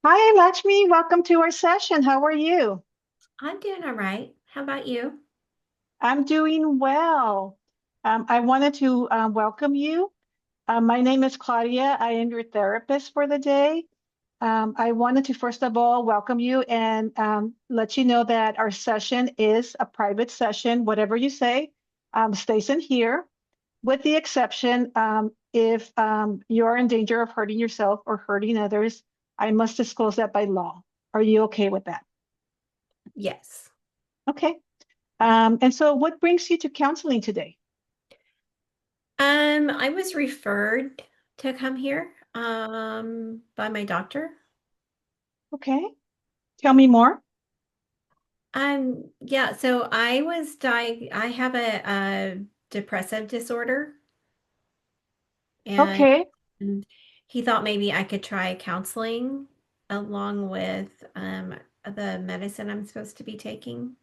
Hi, Lakshmi. Welcome to our session. How are you? I'm doing all right. How about you? I'm doing well. I wanted to welcome you. My name is Claudia. I am your therapist for the day. I wanted to first of all welcome you and let you know that our session is a private session. Whatever you say stays in here, with the exception if you're in danger of hurting yourself or hurting others, I must disclose that by law. Are you okay with that? Yes. Okay. And so what brings you to counseling today? I was referred to come here by my doctor. Okay. Tell me more. Yeah, so I have a depressive disorder, and Okay. he thought maybe I could try counseling along with the medicine I'm supposed to be taking.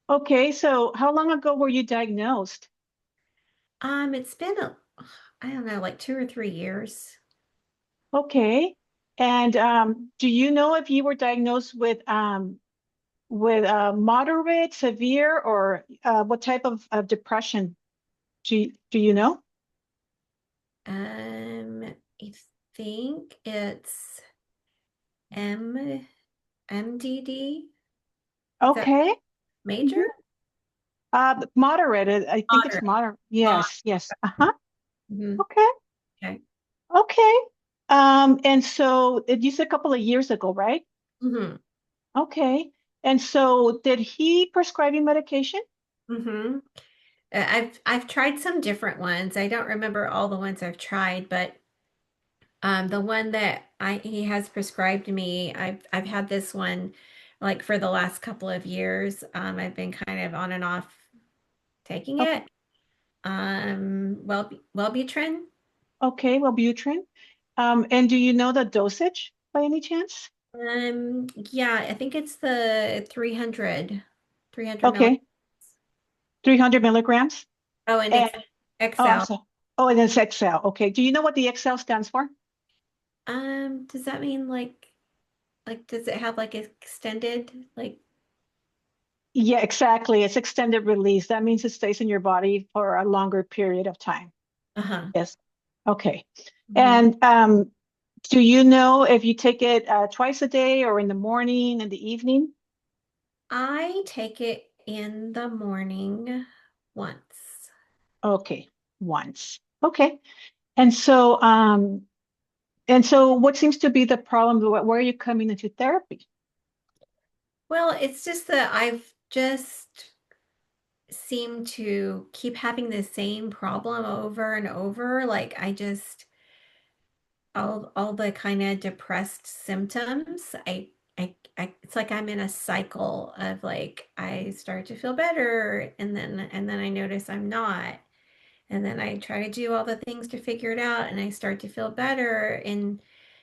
Okay. So how long ago were you diagnosed? It's been I don't know, like 2 or 3 years. Okay. And do you know if you were diagnosed with moderate, severe, or what type of depression? Do you know? I think it's M MDD. Is that Okay. major? Mhm. Moderate. I think it's Moderate. moderate. Moderate. Yes. Yes. Uh-huh. Mhm. Okay. Okay. Okay. And so you said a couple of years ago, right? hmm Okay. And so did he prescribe you medication? hmm I've tried some different ones. I don't remember all the ones I've tried, but the one that I he has prescribed me, I've had this one like for the last couple of years. I've been kind of on and off taking Okay. it. Wellbutrin. Okay, Wellbutrin. And do you know the dosage by any chance? Yeah, I think it's the 300 milligrams. Okay, 300 milligrams. Oh, and And it's oh, I'm XL. sorry. Oh, and it's XL. Okay. Do you know what the XL stands for? Does that mean does it have like extended like Yeah, exactly. It's extended release. That means it stays in your body for a longer period of time. uh-huh. Yes. Okay. hmm And do you know if you take it twice a day or in the morning and the evening? I take it in the morning once. Okay, once. Okay. And so what seems to be the problem? Where are you coming into therapy? Well, it's just that I've just seemed to keep having the same problem over and over. Like I just all the kind of depressed symptoms. It's like I'm in a cycle of like I start to feel better and then I notice I'm not. And then I try to do all the things to figure it out and I start to feel better. And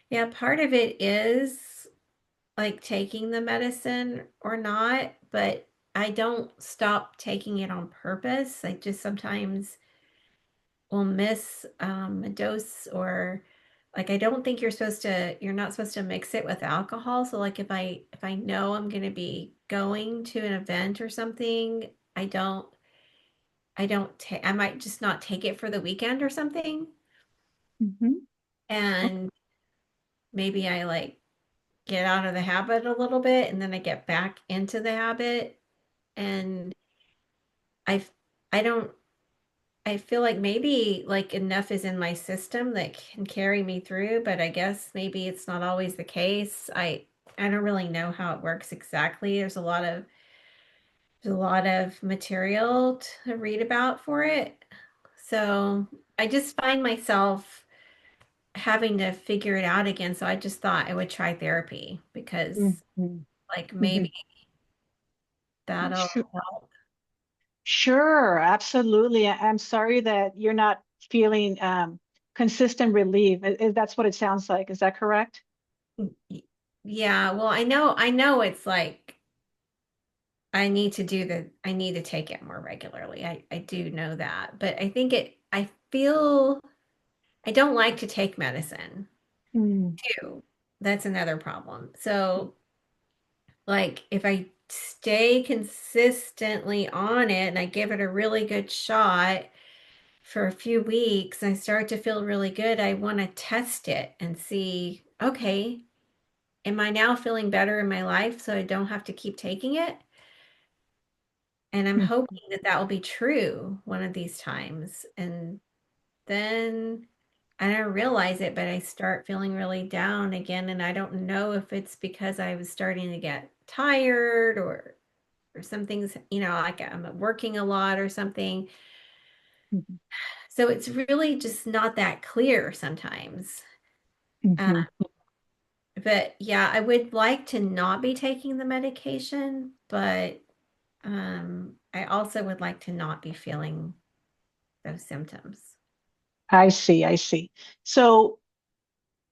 yeah, part of it is like taking the medicine or not, but I don't stop taking it on purpose. I just sometimes will miss a dose or like I don't think you're not supposed to mix it with alcohol. So like if I know I'm going to be going to an event or something, I don't take I might just not take it for the weekend or something. Hmm. And maybe I like get out of the habit a little bit and then I get back into the habit and I I don't I feel like maybe like enough is in my system that can carry me through, but I guess maybe it's not always the case. I don't really know how it works exactly. There's a lot of material to read about for it. So I just find myself having to figure it out again. So I just thought I would try therapy because Hmm. like Hmm. maybe that'll Sure, help. sure, absolutely. I'm sorry that you're not feeling consistent relief. That's what it sounds like. Is that correct? Yeah, well, I know it's like I need to take it more regularly. I do know that. But I feel I don't like to take medicine Mm. too. that's another problem. So, like, if I stay consistently on it and I give it a really good shot for a few weeks, I start to feel really good. I want to test it and see, okay, am I now feeling better in my life so I don't have to keep taking it? And I'm Mhm, hoping that that will be true one of these times. And then I don't realize it, but I start feeling really down again. And I don't know if it's because I was starting to get tired or something's, like I'm working a lot or something. mhm, So it's really just not that clear sometimes. Uh, mhm. but yeah, I would like to not be taking the medication, but I also would like to not be feeling those symptoms. I see, I see. So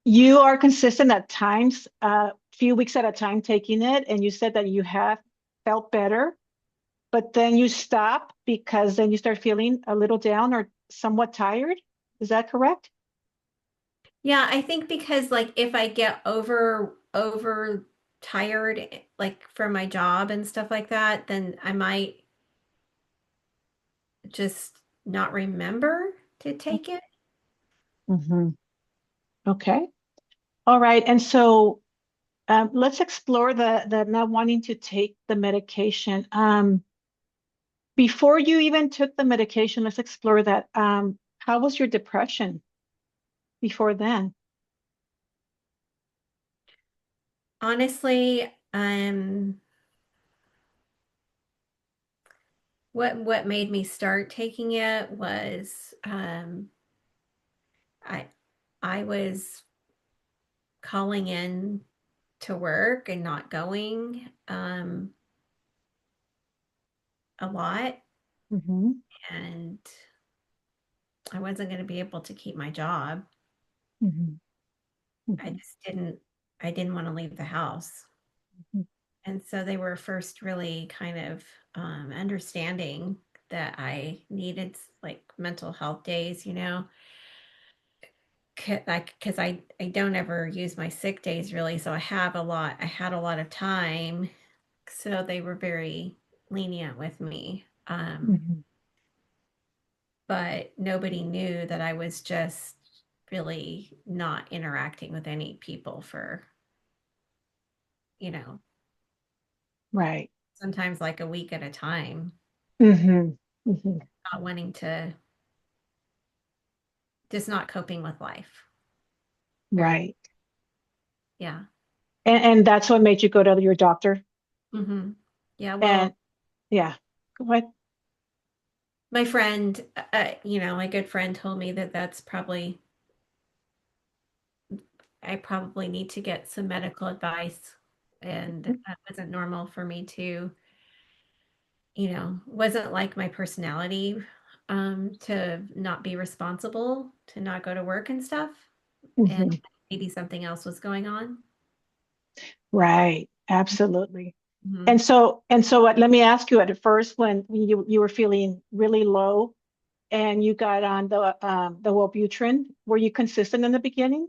you are consistent at times, a few weeks at a time taking it, and you said that you have felt better, but then you stop because then you start feeling a little down or somewhat tired. Is that correct? Yeah, I think because like if I get over tired like from my job and stuff like that, then I might just not remember to take it. Mm-hmm. Okay. All right. And so let's explore the not wanting to take the medication. Before you even took the medication, let's explore that. How was your depression before then? Honestly, what made me start taking it was I I was calling in to work and not going a lot, Mm-hmm. and I wasn't going to be able to keep my job. Mm-hmm. I Mm-hmm. just I didn't want to leave the house. And so they were first really kind of understanding that I needed like mental health days, like because I don't ever use my sick days really, so I had a lot of time, so they were very lenient with me. Mm-hmm. But nobody knew that I was just really not interacting with any people for, you know, Right. sometimes like a week at a time, Mm-hmm. Mm-hmm. not wanting to, just not coping with life. Very, Right. yeah. And that's what made you go to your doctor. hmm Yeah, well, And yeah, go ahead. my friend, my good friend told me that I probably need to get some medical advice. And that wasn't normal for me to, wasn't like my personality, to not be responsible, to not go to work and stuff. And Mm-hmm. maybe something else was going on. Right. Absolutely. Mhm. And so let me ask you at first when you were feeling really low and you got on the Wellbutrin, were you consistent in the beginning?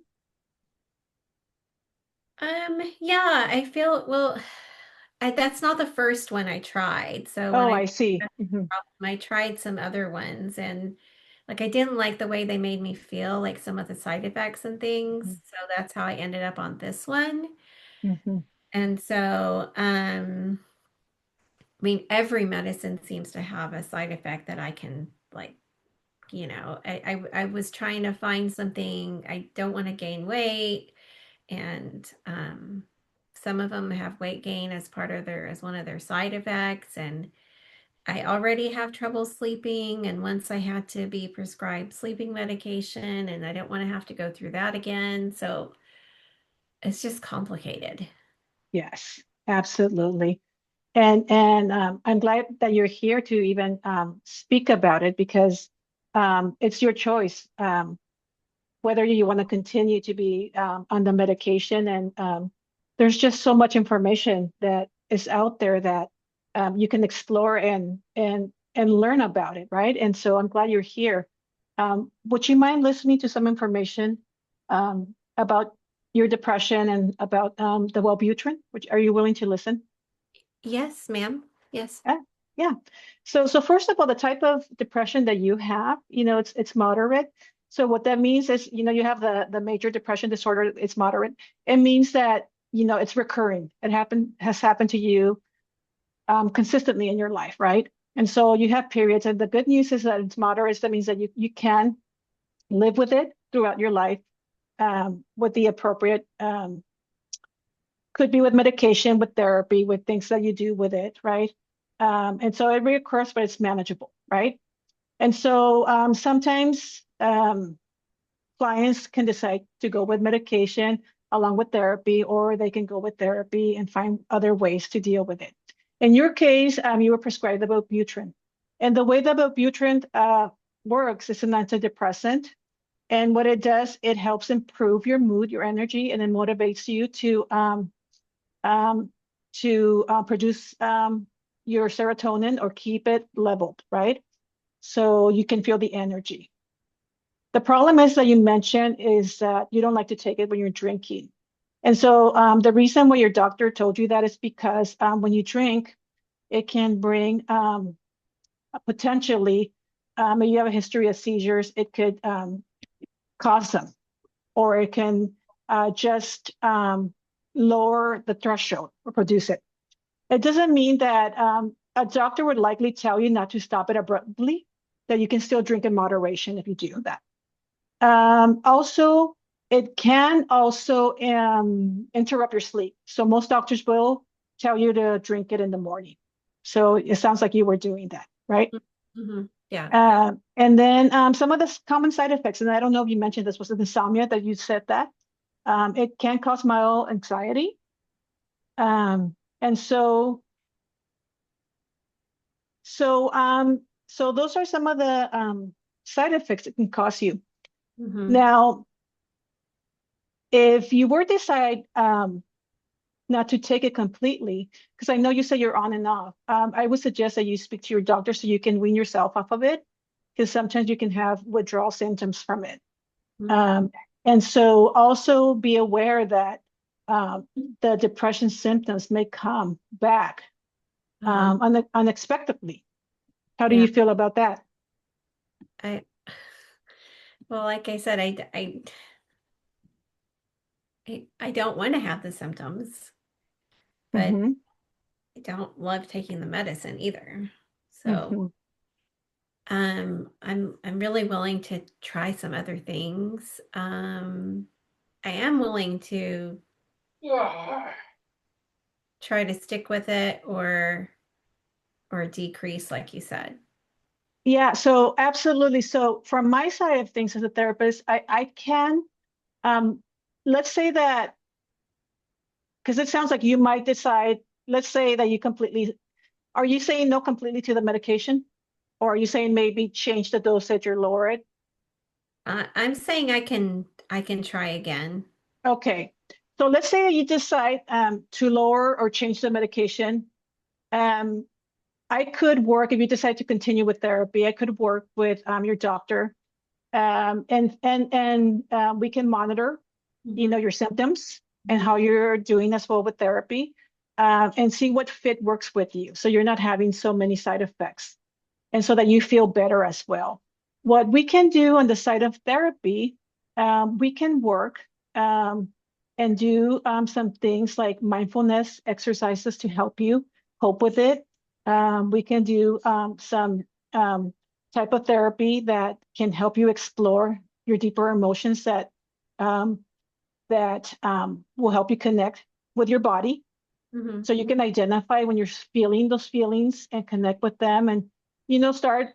Yeah, I feel well, that's not the first one I tried. So when Oh, I I see. Hmm. I tried some other ones, and like I didn't like the way they made me feel, like some of the side effects and things. So that's how I ended up on this one. Hmm. And so, I mean, every medicine seems to have a side effect that I can like, I was trying to find something. I don't want to gain weight, and some of them have weight gain as part of as one of their side effects, and I already have trouble sleeping, and once I had to be prescribed sleeping medication, and I don't want to have to go through that again. So it's just complicated. Yes, absolutely. And I'm glad that you're here to even speak about it because it's your choice. Whether you want to continue to be on the medication. And there's just so much information that is out there that you can explore and learn about it, right? And so I'm glad you're here. Would you mind listening to some information about your depression and about the Wellbutrin, which are you willing to listen? Yes, ma'am. Yes. Yeah, yeah. So first of all, the type of depression that you have, it's moderate. So what that means is, you have the major depression disorder, it's moderate. It means that, it's recurring. Has happened to you consistently in your life, right? And so you have periods, and the good news is that it's moderate. That means that you can live with it throughout your life with the appropriate could be with medication, with therapy, with things that you do with it, right? And so it reoccurs, but it's manageable, right? And so sometimes clients can decide to go with medication along with therapy, or they can go with therapy and find other ways to deal with it. In your case, you were prescribed the Wellbutrin. And the way the Wellbutrin works is an antidepressant. And what it does, it helps improve your mood, your energy, and it motivates you um, to produce your serotonin or keep it leveled, right? So you can feel the energy. The problem is that you mentioned is that you don't like to take it when you're drinking. And so the reason why your doctor told you that is because when you drink, it can bring potentially, if you have a history of seizures, it could cause them, or it can just lower the threshold or produce it. It doesn't mean that a doctor would likely tell you not to stop it abruptly, that you can still drink in moderation if you do that. Also, it can also interrupt your sleep. So most doctors will tell you to drink it in the morning. So it sounds like you were doing that, right? Mm-hmm. Yeah. And then some of the common side effects, and I don't know if you mentioned this, was it insomnia that you said that? It can cause mild anxiety. And so those are some of the side effects it can cause you. Mm-hmm. Now, if you were to decide not to take it completely, because I know you say you're on and off, I would suggest that you speak to your doctor so you can wean yourself off of it, because sometimes you can have withdrawal symptoms from it. Um, and so also be aware that um, the depression symptoms may come back Uh-huh. unexpectedly. How do Yeah. you feel about that? I well, like I said, I don't want to have the symptoms, but Hmm. I don't love taking the medicine either. So, Hmm. I'm really willing to try some other things. I am willing to try to stick with it or decrease, like you said. Yeah, so absolutely. So from my side of things as a therapist, I can um, let's say that because it sounds like you might decide, let's say that you completely, are you saying no completely to the medication? Or are you saying maybe change the dosage or lower it? I'm saying I can try again. Okay. So let's say that you decide to lower or change the medication. Um, I could work, if you decide to continue with therapy, I could work with your doctor, and we can monitor, Hmm. your symptoms and Hmm. how you're doing as well with therapy, and see what fit works with you. So you're not having so many side effects, and so that you feel better as well. What we can do on the side of therapy, we can work and do some things like mindfulness exercises to help you cope with it. We can do some um, type of therapy that can help you explore your deeper emotions um, that will help you connect with your body, Hmm. so you can identify when you're feeling those feelings and connect with them, and start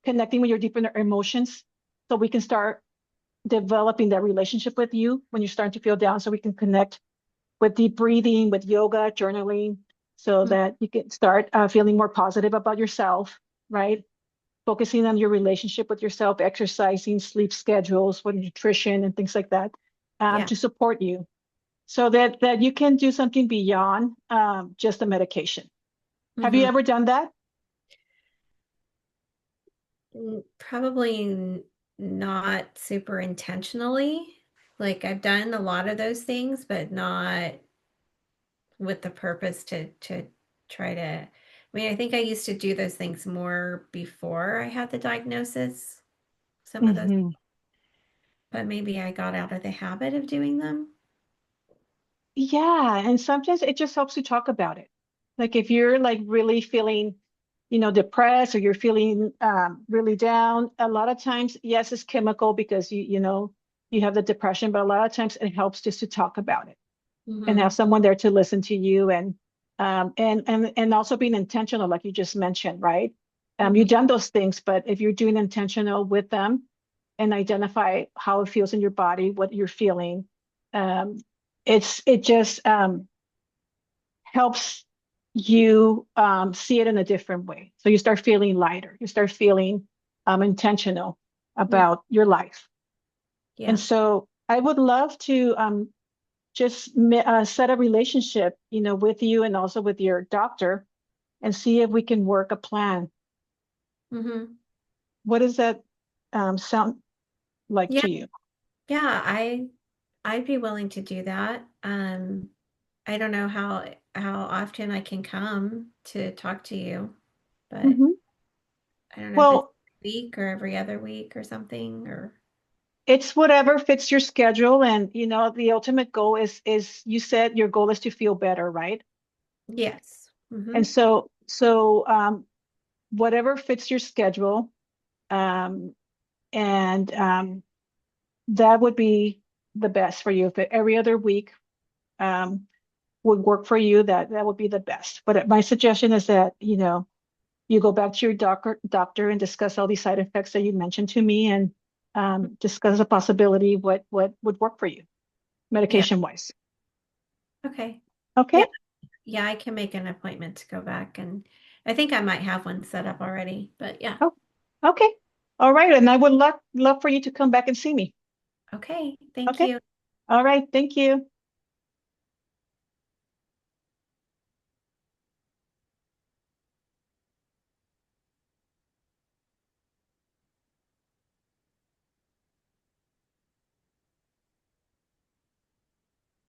connecting with your deeper emotions, so we can start developing that relationship with you when you're starting to feel down, so we can connect with deep breathing, with yoga, journaling, so that you can start feeling more positive about yourself, right? Focusing on your relationship with yourself, exercising, sleep schedules, with nutrition and things like that, Yeah. to support you, so that you can do something beyond just the medication. Have you Hmm. ever done that? Probably not super intentionally. Like I've done a lot of those things, but not with the purpose to try to. I mean, I think I used to do those things more before I had the diagnosis, some of those, Hmm. but maybe I got out of the habit of doing them. Yeah, and sometimes it just helps to talk about it. Like if you're like really feeling, depressed or you're feeling really down, a lot of times, yes, it's chemical because you have the depression, but a lot of times it helps just to talk about it and have Hmm. someone there to listen to you and also being intentional, like you just mentioned, right? Hmm. You've done those things, but if you're doing intentional with them and identify how it feels in your body, what you're feeling, um, it just helps you see it in a different way. So you start feeling lighter. You start feeling intentional Yeah. about your life. And Yeah. so I would love to just set a relationship, with you and also with your doctor and see if we can work a plan. Hmm. What does that sound like Yeah. to you? Yeah. I'd be willing to do that. I don't know how often I can come to talk to you, but Hmm. I don't know if it's Well, a week or every other week or something or it's whatever fits your schedule, and the ultimate goal is you said your goal is to feel better, right? yes. And so whatever fits your schedule, um, and that would be the best for you. If every other week um, would work for you, that would be the best. But my suggestion is that you go back to your doctor and discuss all these side effects that you mentioned to me, and discuss the possibility what would work for you Yeah. medication wise. Okay. Okay. Yeah. Yeah, I can make an appointment to go back and I think I might have one set up already, but yeah. Oh, okay. All right. And I would love for you to come back and see me. Okay. Thank Okay. you. All right. Thank you.